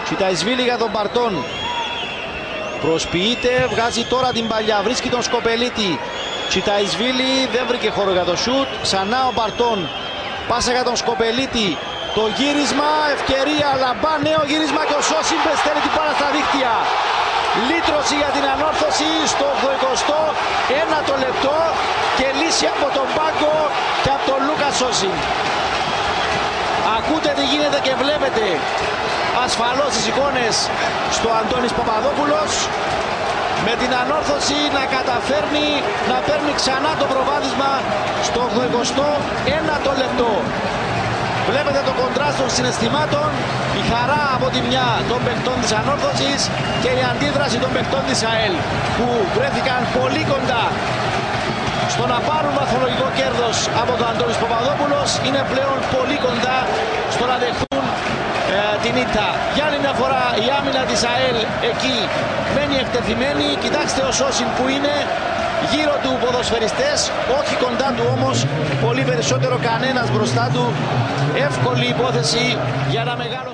Τσιταϊσβίλη για τον Μπαρτόν. Προσποιείται, βγάζει τώρα την παλιά, βρίσκει τον Σκοπελίτη. Τσιταϊσβίλη δεν βρήκε χώρο για το σουτ. Ξανά ο Μπαρτόν. Πάσα για τον Σκοπελίτη. Το γύρισμα, ευκαιρία, Λαμπά, νέο γύρισμα και ο Σόσιν στέλνει την μπάλα στα δίχτυα. Λύτρωση για την ανόρθωση στο 81ο λεπτό και λύση από τον πάγκο και από τον Λούκα Σόσιν. Ακούτε τι γίνεται και βλέπετε ασφαλώς τις εικόνες στο Αντώνης Παπαδόπουλος, με την ανόρθωση να καταφέρνει να παίρνει ξανά το προβάδισμα στο 81ο λεπτό. Βλέπετε το κοντράστ των συναισθημάτων, η χαρά από τη μια των παικτών της ανόρθωσης και η αντίδραση των παικτών της ΑΕΛ, που βρέθηκαν πολύ κοντά στο να πάρουν βαθμολογικό κέρδος από τον Αντώνης Παπαδόπουλος, είναι πλέον πολύ κοντά στο να δεχθούν την ήττα. Για άλλη μια φορά η άμυνα της ΑΕΛ εκεί μένει εκτεθειμένη. Κοιτάξτε ο Σόσιν που είναι γύρω του ποδοσφαιριστές, όχι κοντά του όμως, πολύ περισσότερο κανένας μπροστά του. Εύκολη υπόθεση για ένα μεγάλο